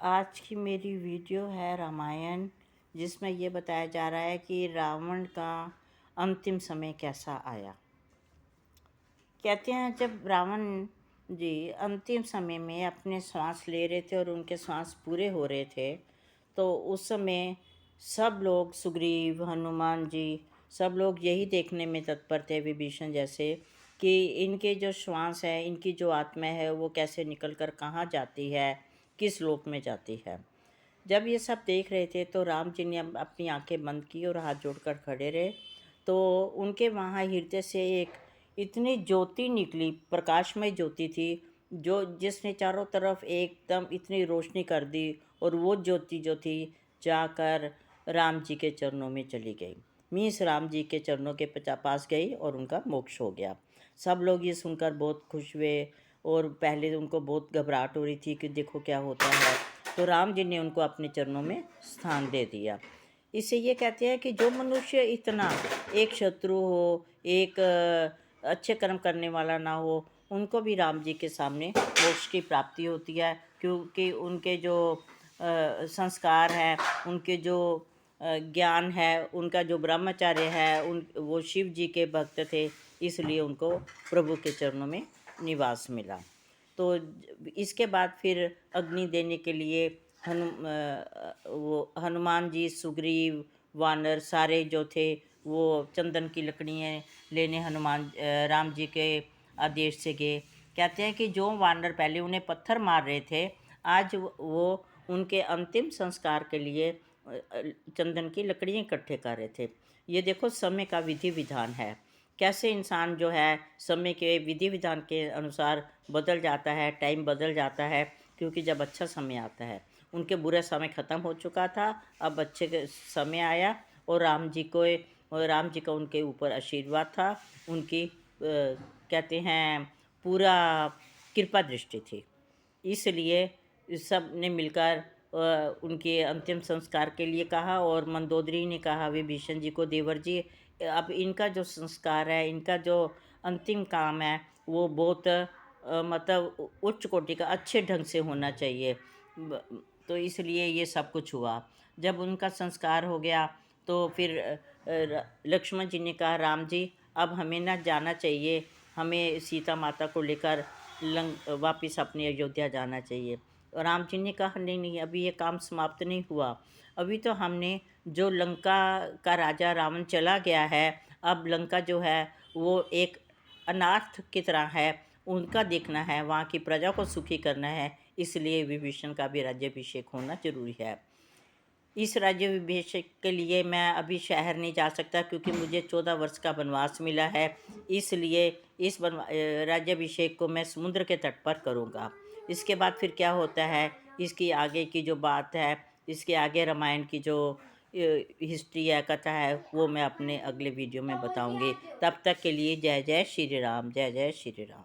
आज की मेरी वीडियो है रामायण, जिसमें ये बताया जा रहा है कि रावण का अंतिम समय कैसा आया। कहते हैं जब रावण जी अंतिम समय में अपने श्वास ले रहे थे और उनके श्वास पूरे हो रहे थे, तो उस समय सब लोग, सुग्रीव, हनुमान जी, सब लोग यही देखने में तत्पर थे, विभीषण जैसे, कि इनके जो श्वास है, इनकी जो आत्मा है, वो कैसे निकल कर कहाँ जाती है, किस लोक में जाती है। जब ये सब देख रहे थे तो राम जी ने अपनी आंखें बंद की और हाथ जोड़कर खड़े रहे। तो उनके वहाँ हृदय से एक इतनी ज्योति निकली, प्रकाशमय ज्योति थी, जो जिसने चारों तरफ एकदम इतनी रोशनी कर दी, और वो ज्योति जो थी जाकर राम जी के चरणों में चली गई। मीन्स राम जी के चरणों के पास गई और उनका मोक्ष हो गया। सब लोग ये सुनकर बहुत खुश हुए, और पहले उनको बहुत घबराहट हो रही थी कि देखो क्या होता है, तो राम जी ने उनको अपने चरणों में स्थान दे दिया। इससे ये कहते हैं कि जो मनुष्य इतना एक शत्रु हो, एक अच्छे कर्म करने वाला ना हो, उनको भी राम जी के सामने मोक्ष की प्राप्ति होती है, क्योंकि उनके जो संस्कार हैं, उनके जो ज्ञान है, उनका जो ब्रह्मचर्य है, वो शिव जी के भक्त थे, इसलिए उनको प्रभु के चरणों में निवास मिला। तो इसके बाद फिर अग्नि देने के लिए वो हनुमान जी, सुग्रीव, वानर सारे जो थे, वो चंदन की लकड़ियाँ लेने राम जी के आदेश से गए। कहते हैं कि जो वानर पहले उन्हें पत्थर मार रहे थे, आज वो उनके अंतिम संस्कार के लिए चंदन की लकड़ियाँ इकट्ठे कर रहे थे। ये देखो समय का विधि विधान है, कैसे इंसान जो है समय के विधि विधान के अनुसार बदल जाता है, टाइम बदल जाता है, क्योंकि जब अच्छा समय आता है, उनके बुरा समय ख़त्म हो चुका था, अब अच्छे समय आया, और राम जी का उनके ऊपर आशीर्वाद था, उनकी कहते हैं पूरा कृपा दृष्टि थी। इसलिए सब ने मिलकर उनके अंतिम संस्कार के लिए कहा, और मंदोदरी ने कहा विभीषण जी को, देवर जी अब इनका जो संस्कार है, इनका जो अंतिम काम है, वो बहुत मतलब उच्च कोटि का, अच्छे ढंग से होना चाहिए। तो इसलिए ये सब कुछ हुआ। जब उनका संस्कार हो गया तो फिर लक्ष्मण जी ने कहा, राम जी अब हमें ना जाना चाहिए, हमें सीता माता को लेकर वापस अपने अयोध्या जाना चाहिए। और राम जी ने कहा, नहीं नहीं, अभी ये काम समाप्त नहीं हुआ, अभी तो हमने जो लंका का राजा रावण चला गया है, अब लंका जो है वो एक अनाथ की तरह है, उनका देखना है, वहाँ की प्रजा को सुखी करना है, इसलिए विभीषण का भी राज्याभिषेक होना जरूरी है। इस राज्याभिषेक के लिए मैं अभी शहर नहीं जा सकता, क्योंकि मुझे 14 वर्ष का वनवास मिला है, इसलिए इस राज्याभिषेक को मैं समुद्र के तट पर करूँगा। इसके बाद फिर क्या होता है, इसकी आगे की जो बात है, इसके आगे रामायण की जो हिस्ट्री है, कथा है, वो मैं अपने अगले वीडियो में बताऊँगी। तब तक के लिए जय जय श्री राम, जय जय श्री राम।